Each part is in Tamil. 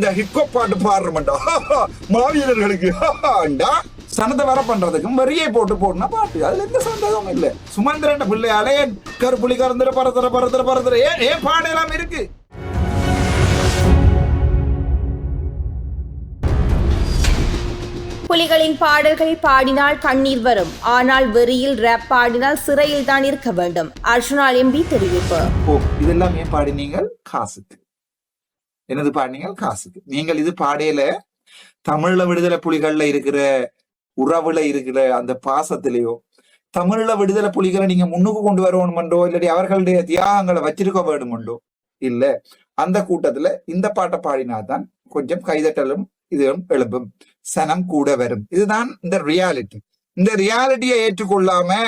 இந்த ஹிப்கோ பாட்டு பாடுறோம்டா மாவீரர்களுக்கு சனத்தை வர பண்றதுக்கும் வரியை போட்டு போடணும் பாட்டு. அதுல எந்த சந்தேகமும் இல்லை. சுமந்திரன் பிள்ளையாலே கருப்புலி கறந்துற பரத்துற ஏன் பாடலாம் இருக்கு. புலிகளின் பாடல்கள் பாடினால் கண்ணீர் வரும், ஆனால் வெறியில் ரேப் பாடினால் சிறையில் தான் இருக்க வேண்டும். அர்ஜுனா எம்பி தெரிவிப்பு. இதெல்லாம் ஏன் பாடினீங்கள்? காசுக்கு. என்னது பாடினீங்கள்? காசுக்கு. நீங்கள் இது பாடையில தமிழ்ல விடுதலை புலிகள்ல இருக்கிற உறவுல இருக்கிற அந்த பாசத்திலேயோ, தமிழ்ல விடுதலை புலிகளை நீங்க முன்னுக்கு கொண்டு வரணுமன்றோ, இல்லாட்டி அவர்களுடைய தியாகங்களை வச்சிருக்க வேணுமன்றோ இல்ல. அந்த கூட்டத்துல இந்த பாட்டை பாடினாதான் கொஞ்சம் கைதட்டலும் இதுவும் எழுப்பும், சனம் கூட வரும். இதுதான் இந்த ரியாலிட்டி. இந்த ரியாலிட்டியை ஏற்றுக்கொள்ளாம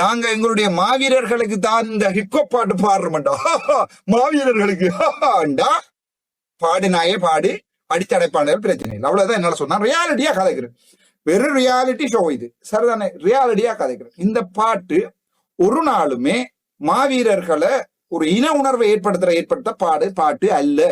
நாங்க எங்களுடைய மாவீரர்களுக்கு தான் இந்த ஹிப்கோ பாட்டு பாடுறோம்டா மாவீரர்களுக்கு பாடினாயே பாடி அடித்தடைப்பாளர்கள் பிரச்சனை இல்லை. அவ்வளவுதான் என்னால சொன்னா. ரியாலிட்டியா கதைக்கிறேன். வெறும் ரியாலிட்டி ஷோ இது, சரிதானே? ரியாலிட்டியா கதைக்கிறேன். இந்த பாட்டு ஒரு நாளுமே மாவீரர்களை ஒரு இன உணர்வை ஏற்படுத்த பாட்டு அல்ல.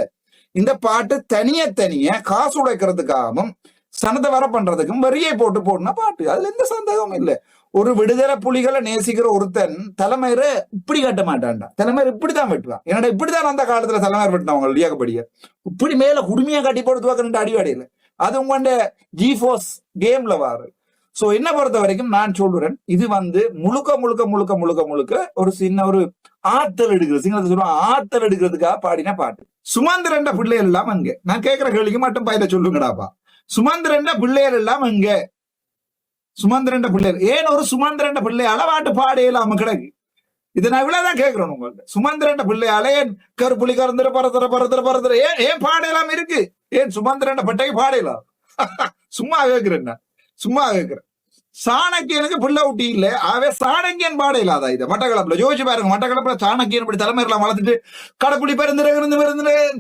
இந்த பாட்டு தனிய காசு உடைக்கிறதுக்காகவும் சனத்தை வர பண்றதுக்கும் வரியை போட்டு போடனா பாட்டு. அதுல எந்த சந்தேகமும் இல்லை. ஒரு விடுதலை புலிகளை நேசிக்கிற ஒருத்தன் தலைமையர இப்படி கட்ட மாட்டான்டா. தலைமையர் இப்படிதான் வெட்டுவான். என்னடா இப்படிதான் அந்த காலத்துல தலைமையர் வெட்டினவங்க லியாக்கப்படிய இப்படி மேல குடுமையா கட்டி போடுவாங்க அடிவாடையில. அது உங்க ஜிஃபோர்ஸ் கேம்ல வாரு. சோ என்ன பொறுத்த வரைக்கும் நான் சொல்றேன், இது முழுக்க ஒரு சின்ன ஒரு ஆத்தல் எடுக்கிறது, சிங்களத்தை சொல்லுவாங்க ஆத்தல் எடுக்கிறதுக்காக பாடின பாட்டு. சுமந்திரண்ட பிள்ளைகள் எல்லாம் அங்க. நான் கேட்கிற கேள்விக்கு மட்டும் பயில சொல்லுங்கடாப்பா. சுமந்திரண்ட பிள்ளைகள் எல்லாம் அங்க. சுமந்திரண்ட பிள்ளைகள் ஏன் ஒரு சுமந்திரண்ட பிள்ளையால பாட்டு பாடையலாம கிடக்கு. இதை நான் இவ்வளவுதான் கேட்கிறேன் உங்கள்ட்ட. சுமந்திரண்ட பிள்ளையால ஏன் கருப்புலி கறந்துற பரத்துற ஏன் பாடையலாம் இருக்கு. ஏன் சுமந்திரண்ட பட்டைக்கு பாடையலாம்? சும்மா கேட்கிறேன், சும்மா கேட்கிறேன். சாணக்கியனுக்கு பிள்ளை ஊட்டி இல்ல, ஆவே சாணக்கியன் பாடையிலாதா? இதை மட்டக்களப்புல யோசிச்சு பாருங்க. மட்டக்களப்புல சாணக்கியன் இப்படி தலைமையெல்லாம் வளர்த்துட்டு கடப்புலி பெருந்திருந்து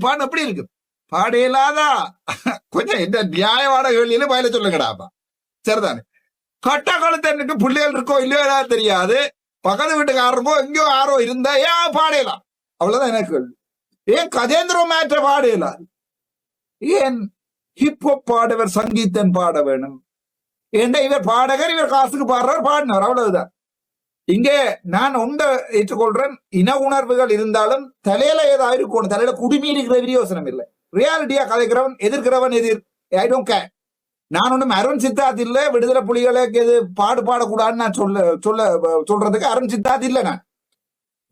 பாடு எப்படி இருக்கு? பாடையிலாதா? கொஞ்சம் இந்த நியாயமான கேள்வியில பயில சொல்லுங்கடாப்பா, சரிதானே? கட்ட கழுத்தனுக்கு பிள்ளைகள் இருக்கோ இல்லையோ ஏதாவது தெரியாது. பக்கத்து வீட்டுக்காரருக்கோ எங்கேயோ யாரோ இருந்தா ஏன் பாடையலாம்? அவ்வளவுதான் எனக்கு. ஏன் கஜேந்திர மேற்ற பாடையலாம்? ஏன் ஹிப்ஹாப் பாடவர் சங்கீதன் பாட வேணும்? ஏண்டா இவர் பாடகர், இவர் காசுக்கு பாடுறவர், பாடினவர், அவ்வளவுதான். இங்கே நான் ஒன்றை ஏற்றுக்கொள்றேன், இன உணர்வுகள் இருந்தாலும் தலையில ஏதாவது இருக்கணும். தலையில குடுமி இருக்கிற விரியோசனம் இல்லை. ரியாலிட்டியா கதைக்கிறவன் எதிர்க்கிறவன் எதிர். I don't care. நான் ஒன்றும் அருண் சித்தார்த் இல்ல விடுதலை புலிகளுக்கு எது பாடக்கூடாதுன்னு நான் சொல்றதுக்கு அருண் சித்தார்த் இல்லை.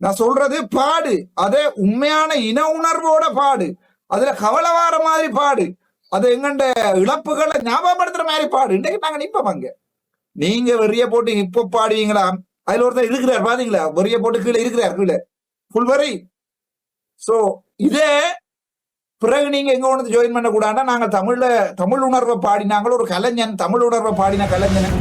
நான் சொல்றது பாடு, அதே உண்மையான இன உணர்வோட பாடு, அதுல கவலைவார மாதிரி பாடு, அது எங்கண்ட இழப்புகளை ஞாபகப்படுத்துற மாதிரி பாடு. இன்றைக்கு நாங்க நிப்போங்க. நீங்க வெறிய போட்டு இப்ப பாடுவீங்களா? அதுல ஒருத்தர் இருக்கிறார் பாத்தீங்களா, வெறிய போட்டு கீழே இருக்கிறார், கீழே புல் வரி. சோ இதே பிறகு நீங்க எங்க ஒன்று ஜாயின் பண்ண கூடாதுன்னா, நாங்க தமிழ் உணர்வை பாடினாங்களோ ஒரு கலைஞன், தமிழ் உணர்வை பாடின கலைஞன்.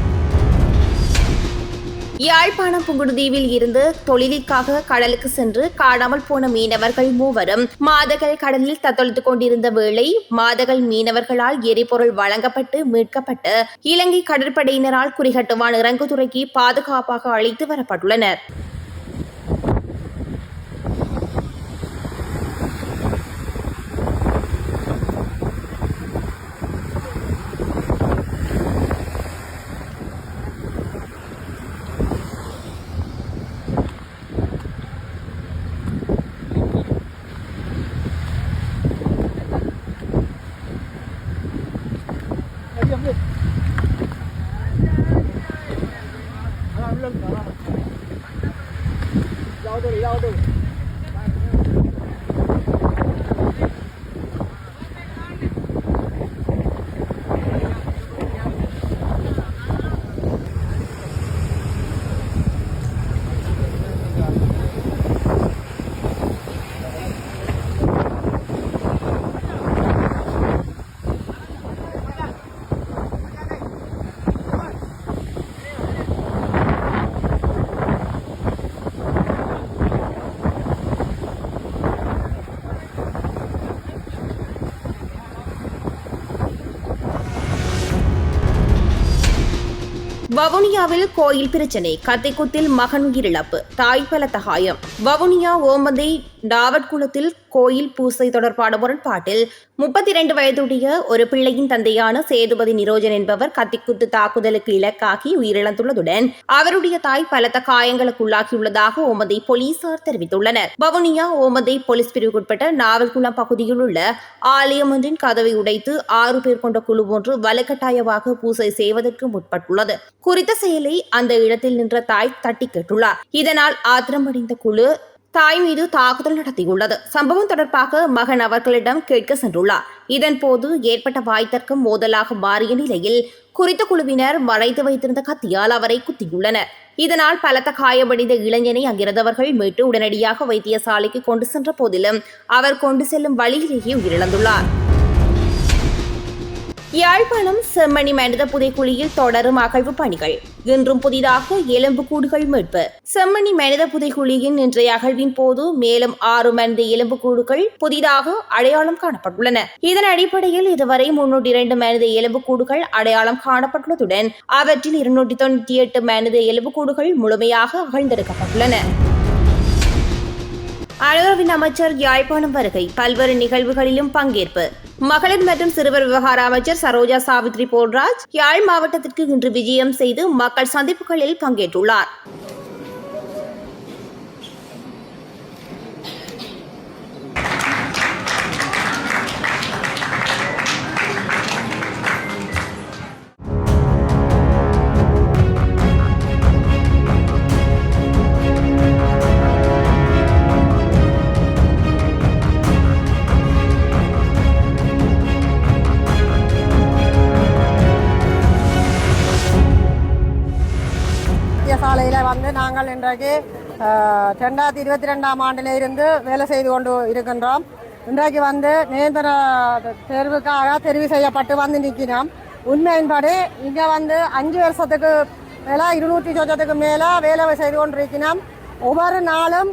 யாழ்ப்பாணம் புங்குடுதீவில் இருந்து தொழிலுக்காக கடலுக்கு சென்று காணாமல் போன மீனவர்கள் மூவரும் மாதகள் கடலில் தத்தளித்துக் கொண்டிருந்த வேளை மாதகள் மீனவர்களால் எரிபொருள் வழங்கப்பட்டு மீட்கப்பட்டு இலங்கை கடற்படையினரால் குறிகட்டுவான் இறங்குதுறைக்கு பாதுகாப்பாக அழைத்து வரப்பட்டுள்ளனர். வவுனியாவில் கோயில் பிரச்சினை, கத்திக்குத்தில் மகன் உயிரிழப்பு, தாய் பலத்த காயம். வவுனியா ஓமந்தை நாவட்குளத்தில் கோயில் பூசை தொடர்பான முரண்பாட்டில் 32 வயதுடைய ஒரு பிள்ளையின் தந்தையான சேதுபதி நிரோஜன் என்பவர் கத்திக்குத்து தாக்குதலுக்கு இலக்காகி உயிரிழந்துள்ளதுடன் அவருடைய தாய் பலத்த காயங்களுக்குள்ளாகியுள்ளதாக ஓமந்தை போலீசார் தெரிவித்துள்ளனர். வவுனியா ஓமந்தை போலீஸ் பிரிவுக்குட்பட்ட நாவல்குளம் பகுதியில் உள்ள ஆலயம் ஒன்றின் கதவை உடைத்து 6 பேர் கொண்ட குழு ஒன்று வலுக்கட்டாயமாக பூசை செய்வதற்கு முற்பட்டுள்ளது. குறித்த செயலை அந்த இடத்தில் நின்ற தாய் தட்டி கேட்டுள்ளார். இதனால் ஆத்திரமடைந்த குழு தாய் மீது தாக்குதல் நடத்தியுள்ளது. சம்பவம் தொடர்பாக மகன் அவர்களிடம் கேட்க சென்றுள்ளார். இதன்போது ஏற்பட்ட வாய்த்தர்க்கம் மோதலாக மாறிய நிலையில் குறித்த குழுவினர் மறைத்து வைத்திருந்த கத்தியால் அவரை குத்தியுள்ளனர். இதனால் பலத்த காயமடைந்த இளைஞனை அங்கிருந்தவர்கள் மீட்டு உடனடியாக வைத்தியசாலைக்கு கொண்டு சென்ற போதிலும் அவர் கொண்டு செல்லும் வழியிலேயே உயிரிழந்துள்ளார். யாழ்ப்பாணம் செம்மணி மனித புதைக்குழியில் தொடரும் அகழ்வு பணிகள். இன்றும் புதிதாக எலும்புக்கூடுகள் மீட்பு. செம்மணி மனித புதைக்குழியின் இன்றைய அகழ்வின் போது மேலும் 6 மனித எலும்புக்கூடுகள் புதிதாக அடையாளம் காணப்பட்டுள்ளன. இதன் அடிப்படையில் இதுவரை 302 மனித எலும்புக்கூடுகள் அடையாளம் காணப்பட்டுள்ளதுடன் அவற்றில் 298 மனித எலும்புக்கூடுகள் முழுமையாக அகழ்ந்தெடுக்கப்பட்டுள்ளன. அனுரவின் அமைச்சர் யாழ்ப்பாணம் வருகை, பல்வேறு நிகழ்வுகளிலும் பங்கேற்பு. மகளிர் மற்றும் சிறுவர் விவகார அமைச்சர் சரோஜா சாவித்ரி போல்ராஜ் யாழ் மாவட்டத்திற்கு இன்று விஜயம் செய்து மக்கள் சந்திப்புகளில் பங்கேற்றுள்ளார். சாலையில் வந்து நாங்கள் இன்றைக்கு 2022ஆம் ஆண்டில் இருந்து வேலை செய்து கொண்டு இருக்கின்றோம். இன்றைக்கு வந்து நிரந்தர தேர்வுக்காக தெரிவு செய்யப்பட்டு வந்து நிற்கிறோம். உண்மையின்படி இங்கே வந்து 5 வருஷத்துக்கு மேலே 200 சொச்சத்துக்கு மேலே வேலை செய்து கொண்டு இருக்கிறோம். ஒவ்வொரு நாளும்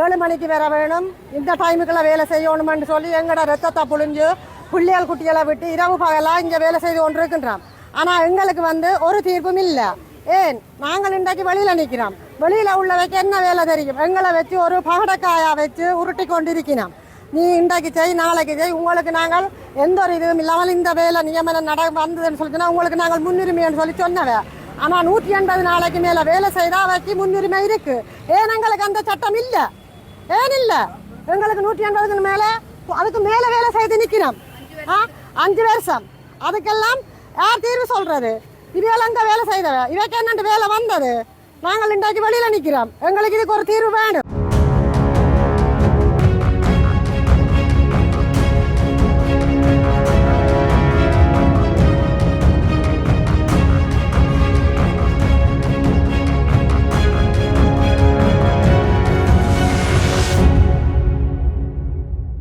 7 மணிக்கு வர வேணும், இந்த டைமுக்குள்ள வேலை செய்யணும்னு சொல்லி எங்களோட ரத்தத்தை புழிஞ்சு பிள்ளைகள் குட்டிகளை விட்டு இரவு பகலாக இங்கே வேலை செய்து கொண்டு இருக்கின்றோம். ஆனால் எங்களுக்கு வந்து ஒரு தீர்ப்பும் இல்லை. ஏன் நாங்கள் இன்றைக்கு வெளியில் நிற்கிறோம். வெளியில் உள்ளவைக்கு என்ன வேலை தெரியும்? எங்களை வச்சு ஒரு பகடக்காயா வச்சு உருட்டி கொண்டிருக்கிறோம். நீ இன்றைக்கு செய், நாளைக்கு செய், உங்களுக்கு நாங்கள் எந்த ஒரு இதுவும் இல்லாமல் இந்த வேலை நியமனம் வந்ததுன்னு சொல்லிச்சுன்னா உங்களுக்கு நாங்கள் முன்னுரிமைன்னு சொல்லி சொன்னவே. ஆனால் 180 நாளைக்கு மேலே வேலை செய்தால் அவைக்கு முன்னுரிமை இருக்குது. ஏன் எங்களுக்கு அந்த சட்டம் இல்லை? ஏன் இல்லை? எங்களுக்கு 180க்கு மேலே அதுக்கு மேலே வேலை செய்து நிற்கிறோம். 5 வருஷம் அதுக்கெல்லாம் யார் தீர்வு சொல்கிறது? இவையெல்லாம் இந்த வேலை செய்தவ இவைக்கு என்னென்று வேலை வந்தது? நாங்கள் இன்றைக்கு வெளியில் நிற்கிறோம். எங்களுக்கு இதுக்கு ஒரு தீர்வு வேணும்.